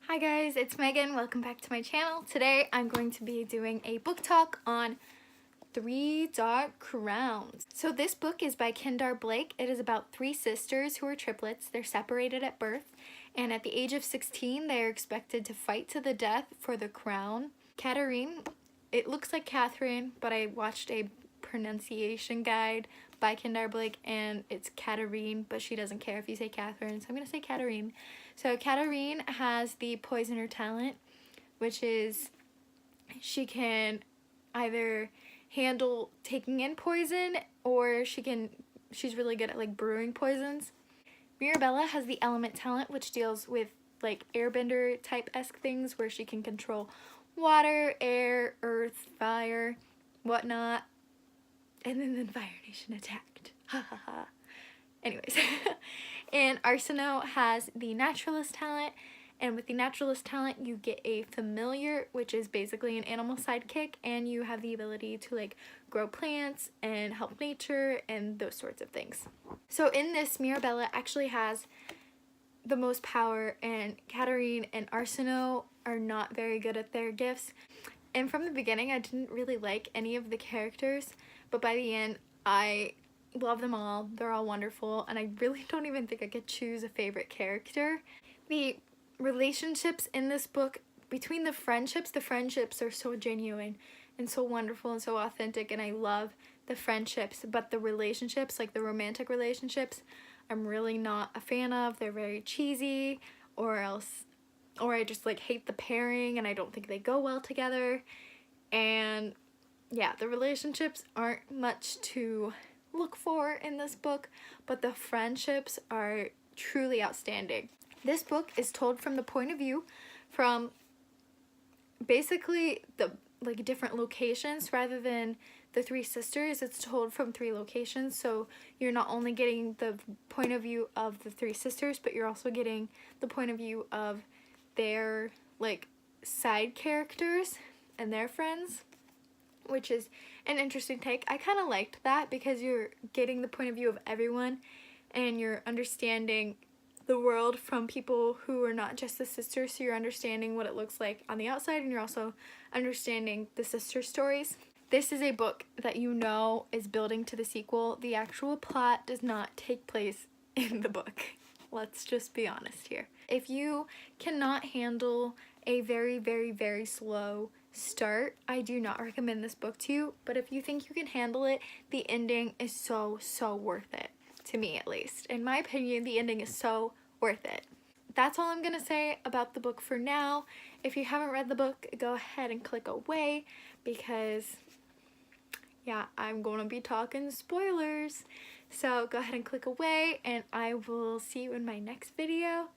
Hi guys, it's Megan. Welcome back to my channel. Today I'm going to be doing a book talk on Three Dark Crowns. So this book is by Kendar Blake. It is about three sisters who are triplets. They're separated at birth, and at the age of 16 they are expected to fight to the death for the crown. Katerine, it looks like Catherine, but I watched a pronunciation guide by Kendar Blake and it's Katerine, but she doesn't care if you say Catherine, so I'm gonna say Katerine. So Katerine has the poisoner talent, which is she can either handle taking in poison or she's really good at like brewing poisons. Mirabella has the element talent, which deals with like airbender type-esque things where she can control water, air, earth, fire, whatnot. And then the Fire Nation attacked. Ha ha ha. Anyways. And Arsenault has the naturalist talent. And with the naturalist talent, you get a familiar, which is basically an animal sidekick. And you have the ability to like grow plants and help nature and those sorts of things. So in this, Mirabella actually has the most power. And Katerine and Arsenault are not very good at their gifts. And from the beginning, I didn't really like any of the characters. But by the end, I love them all. They're all wonderful. And I really don't even think I could choose a favorite character. The relationships in this book, between the friendships are so genuine and so wonderful and so authentic. And I love the friendships. But the relationships, like the romantic relationships, I'm really not a fan of. They're very cheesy, or I just like hate the pairing and I don't think they go well together. And yeah, the relationships aren't much to look for in this book, but the friendships are truly outstanding. This book is told from the point of view from basically the like different locations rather than the three sisters. It's told from three locations, so you're not only getting the point of view of the three sisters, but you're also getting the point of view of their like side characters and their friends, which is an interesting take. I kind of liked that because you're getting the point of view of everyone and you're understanding the world from people who are not just the sisters, so you're understanding what it looks like on the outside and you're also understanding the sister stories. This is a book that you know is building to the sequel. The actual plot does not take place in the book. Let's just be honest here. If you cannot handle a very, very, very slow start, I do not recommend this book to you, but if you think you can handle it, the ending is so worth it, to me at least. In my opinion, the ending is so worth it. That's all I'm gonna say about the book for now. If you haven't read the book, go ahead and click away because yeah, I'm gonna be talking spoilers. So go ahead and click away and I will see you in my next video.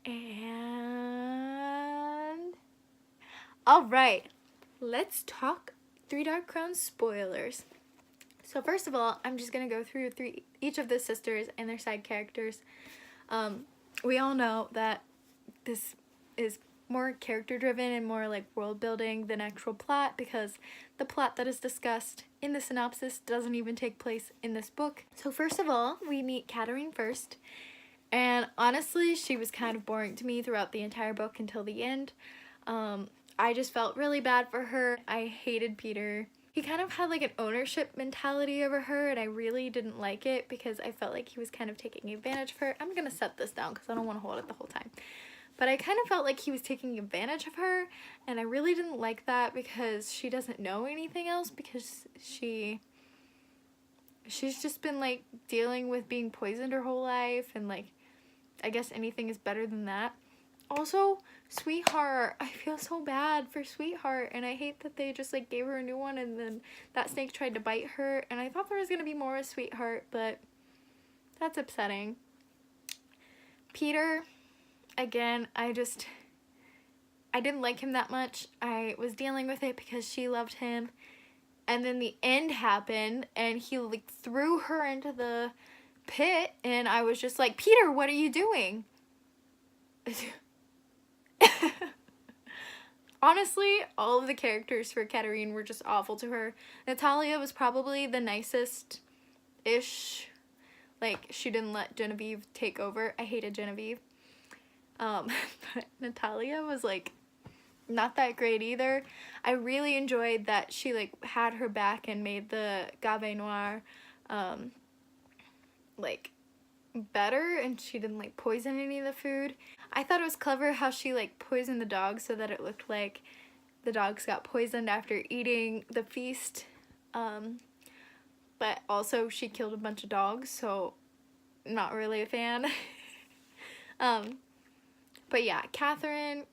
And alright, let's talk Three Dark Crowns spoilers. So first of all, I'm just going to go through each of the sisters and their side characters. We all know that this is more character driven and more like world building than actual plot because the plot that is discussed in the synopsis doesn't even take place in this book. So first of all, we meet Katerine first. And honestly, she was kind of boring to me throughout the entire book until the end. I just felt really bad for her. I hated Peter. He kind of had like an ownership mentality over her and I really didn't like it because I felt like he was kind of taking advantage of her. I'm gonna set this down because I don't want to hold it the whole time. But I kind of felt like he was taking advantage of her and I really didn't like that because she doesn't know anything else because she's just been like dealing with being poisoned her whole life and like I guess anything is better than that. Also, Sweetheart, I feel so bad for Sweetheart and I hate that they just like gave her a new one and then that snake tried to bite her and I thought there was gonna be more of Sweetheart, but that's upsetting. Peter, again, I didn't like him that much. I was dealing with it because she loved him and then the end happened and he like threw her into the pit and I was just like, Peter, what are you doing? Honestly, all of the characters for Katerine were just awful to her. Natalia was probably the nicest-ish. Like, she didn't let Genevieve take over. I hated Genevieve. But but Natalia was like not that great either. I really enjoyed that she like had her back and made the Gave Noir like better, and she didn't like poison any of the food. I thought it was clever how she like poisoned the dogs so that it looked like the dogs got poisoned after eating the feast, but also she killed a bunch of dogs, so not really a fan. But yeah, Katarine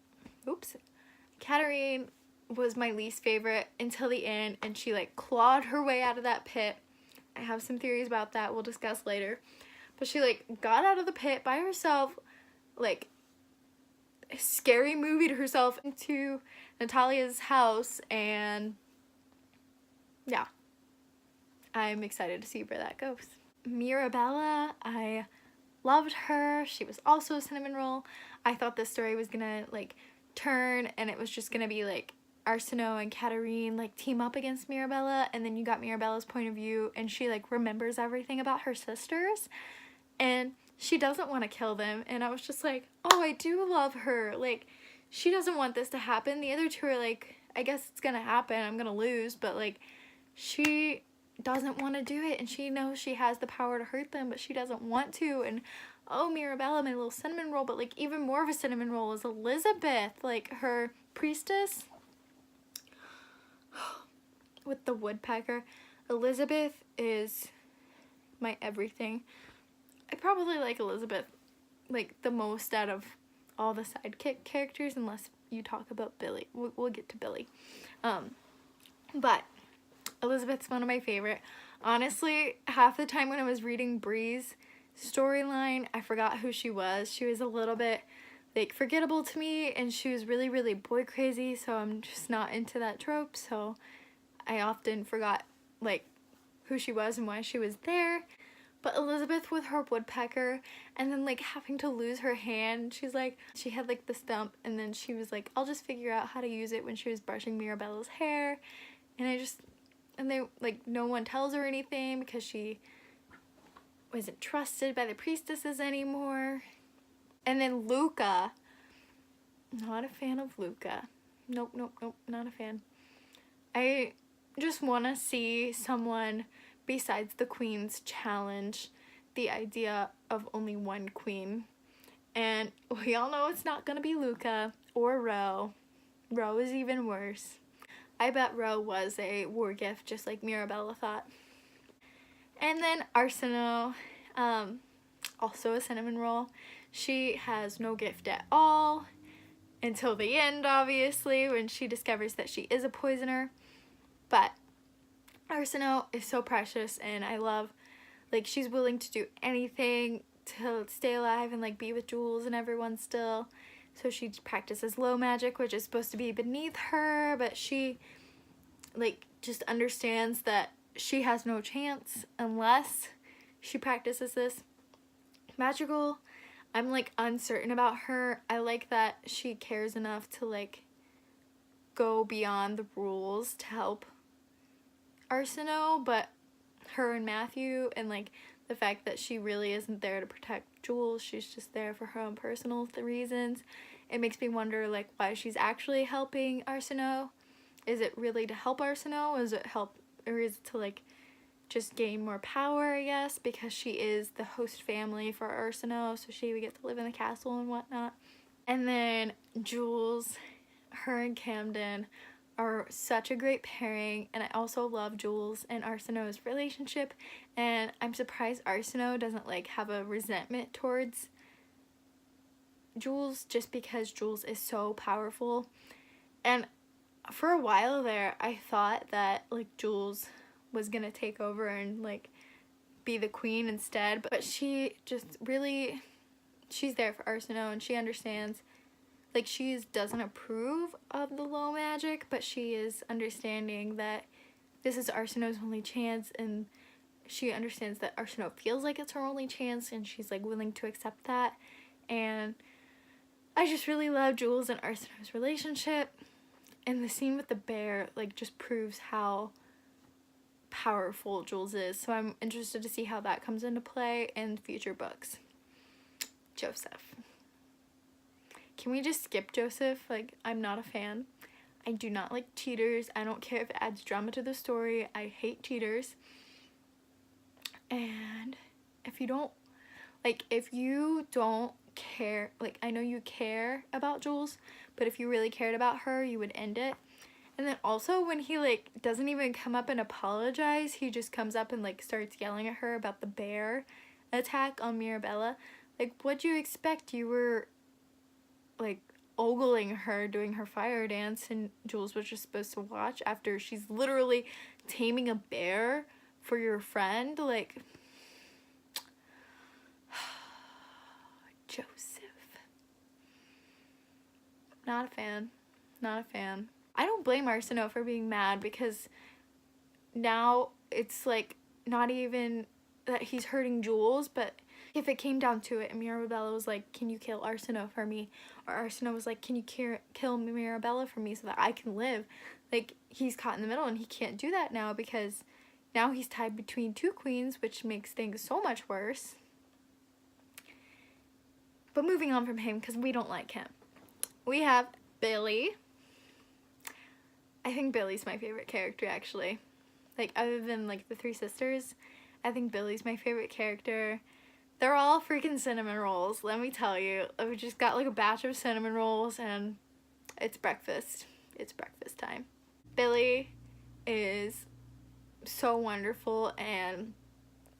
was my least favorite until the end, and she like clawed her way out of that pit. I have some theories about that we'll discuss later. But she like got out of the pit by herself, like scary movied herself into Natalia's house, and yeah, I'm excited to see where that goes. Mirabella, I loved her. She was also a cinnamon roll. I thought this story was gonna like turn and it was just gonna be like Arsenault and Katarine like team up against Mirabella, and then you got Mirabella's point of view and she like remembers everything about her sisters and she doesn't want to kill them, and I was just like, oh, I do love her. Like, she doesn't want this to happen. The other two are like, I guess it's gonna happen, I'm gonna lose, but like she doesn't want to do it, and she knows she has the power to hurt them, but she doesn't want to. And oh, Mirabella, my little cinnamon roll. But like even more of a cinnamon roll is Elizabeth, like her priestess with the woodpecker. Elizabeth is my everything. I probably like Elizabeth like the most out of all the sidekick characters, unless you talk about Billy. We'll get to Billy. But Elizabeth's one of my favorite. Honestly, half the time when I was reading Bree's storyline, I forgot who she was. She was a little bit like forgettable to me, and she was really, really boy crazy, so I'm just not into that trope, so I often forgot like who she was and why she was there. But Elizabeth with her woodpecker, and then like having to lose her hand, she's like, she had like the stump, and then she was like, I'll just figure out how to use it when she was brushing Mirabella's hair, and they like no one tells her anything because she wasn't trusted by the priestesses anymore. And then Luca, not a fan of Luca. Nope, not a fan. I just want to see someone besides the queens challenge the idea of only one queen. And we all know it's not going to be Luca or Ro. Ro is even worse. I bet Ro was a war gift, just like Mirabella thought. And then Arsenault, also a cinnamon roll. She has no gift at all until the end, obviously, when she discovers that she is a poisoner. But Arsenault is so precious, and I love, like, she's willing to do anything to stay alive and like be with Jules and everyone still. So she practices low magic, which is supposed to be beneath her, but she like just understands that she has no chance unless she practices this magical. I'm like uncertain about her. I like that she cares enough to like go beyond the rules to help Arsenault, but her and Matthew, and like the fact that she really isn't there to protect Jules, she's just there for her own personal reasons. It makes me wonder like why she's actually helping Arsenault. Is it really to help Arsenault? Is it help, or is it to like just gain more power, I guess, because she is the host family for Arsenault, so she would get to live in the castle and whatnot. And then Jules, her and Camden are such a great pairing, and I also love Jules and Arsenault's relationship, and I'm surprised Arsenault doesn't like have a resentment towards Jules, just because Jules is so powerful. And for a while there, I thought that like Jules was gonna take over and like be the queen instead, but she just really, she's there for Arsenault, and she understands, like, she doesn't approve of the low magic, but she is understanding that this is Arsenault's only chance, and she understands that Arsenault feels like it's her only chance, and she's like willing to accept that. And I just really love Jules and Arsenault's relationship, and the scene with the bear like just proves how powerful Jules is, so I'm interested to see how that comes into play in future books. Joseph. can we just skip Joseph? Like, I'm not a fan. I do not like cheaters. I don't care if it adds drama to the story. I hate cheaters. And if you don't care, like, I know you care about Jules, but if you really cared about her, you would end it. And then also when he, like, doesn't even come up and apologize, he just comes up and, like, starts yelling at her about the bear attack on Mirabella. Like, what'd you expect? You were, like, ogling her doing her fire dance, and Jules was just supposed to watch after she's literally taming a bear for your friend. Like, Joseph. Not a fan. Not a fan. I don't blame Arsenault for being mad, because now it's like not even that he's hurting Jules, but if it came down to it and Mirabella was like, can you kill Arsenault for me? Or Arsenault was like, can you kill Mirabella for me so that I can live? Like, he's caught in the middle and he can't do that now, because now he's tied between two queens, which makes things so much worse. But moving on from him, because we don't like him, we have Billy. I think Billy's my favorite character, actually. Like, other than, like, the three sisters, I think Billy's my favorite character. They're all freaking cinnamon rolls, let me tell you. We just got, like, a batch of cinnamon rolls, and it's breakfast. It's breakfast time. Billy is so wonderful, and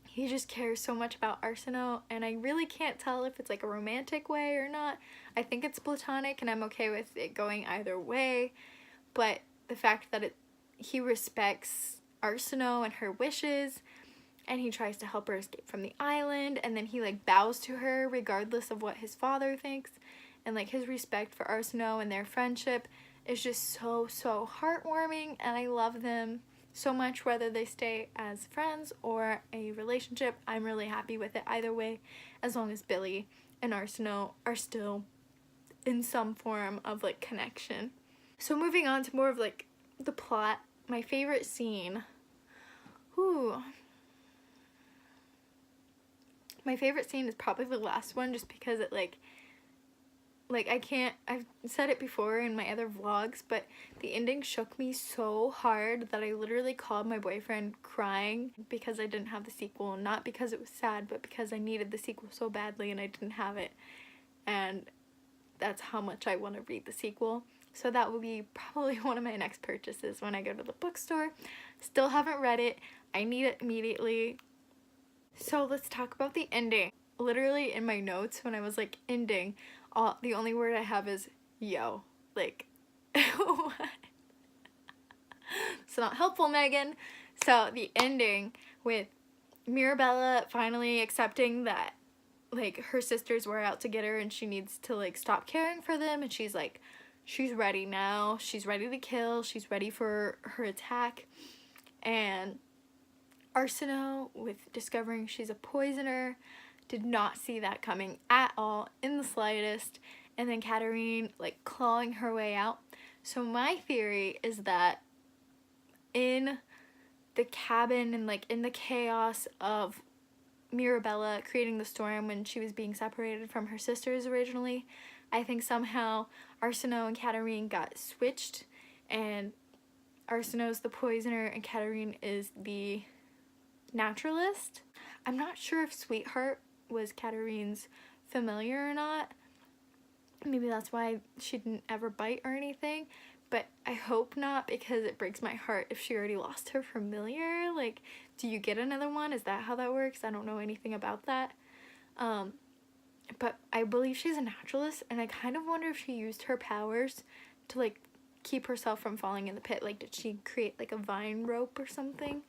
he just cares so much about Arsenault, and I really can't tell if it's, like, a romantic way or not. I think it's platonic, and I'm okay with it going either way, but the fact that he respects Arsenault and her wishes, and he tries to help her escape from the island, and then he, like, bows to her regardless of what his father thinks, and, like, his respect for Arsenault and their friendship is just so heartwarming, and I love them so much, whether they stay as friends or a relationship. I'm really happy with it either way, as long as Billy and Arsenault are still in some form of, like, connection. So moving on to more of, like, the plot, my favorite scene. My favorite scene is probably the last one, just because it, like I've said it before in my other vlogs, but the ending shook me so hard that I literally called my boyfriend crying because I didn't have the sequel. Not because it was sad, but because I needed the sequel so badly and I didn't have it. And that's how much I want to read the sequel. So that will be probably one of my next purchases when I go to the bookstore. Still haven't read it. I need it immediately. So let's talk about the ending. Literally in my notes when I was like ending, the only word I have is yo. Like, what? It's not helpful, Megan. So the ending with Mirabella finally accepting that, like, her sisters were out to get her and she needs to, like, stop caring for them, and she's like, she's ready now. She's ready to kill. She's ready for her attack. And Arsenault, with discovering she's a poisoner, did not see that coming at all, in the slightest. And then Katerine, like, clawing her way out. So my theory is that in the cabin and, like, in the chaos of Mirabella creating the storm when she was being separated from her sisters originally, I think somehow Arsenault and Katerine got switched, and Arsenault's the poisoner and Katerine is the naturalist. I'm not sure if Sweetheart was Katerine's familiar or not. Maybe that's why she didn't ever bite or anything, but I hope not, because it breaks my heart if she already lost her familiar. Like, do you get another one? Is that how that works? I don't know anything about that. But I believe she's a naturalist, and I kind of wonder if she used her powers to, like, keep herself from falling in the pit. Like, did she create, like, a vine rope or something?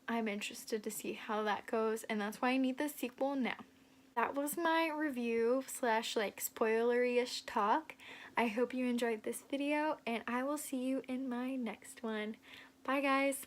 I'm interested to see how that goes, and that's why I need the sequel now. That was my review / like, spoilery-ish talk. I hope you enjoyed this video, and I will see you in my next one. Bye, guys!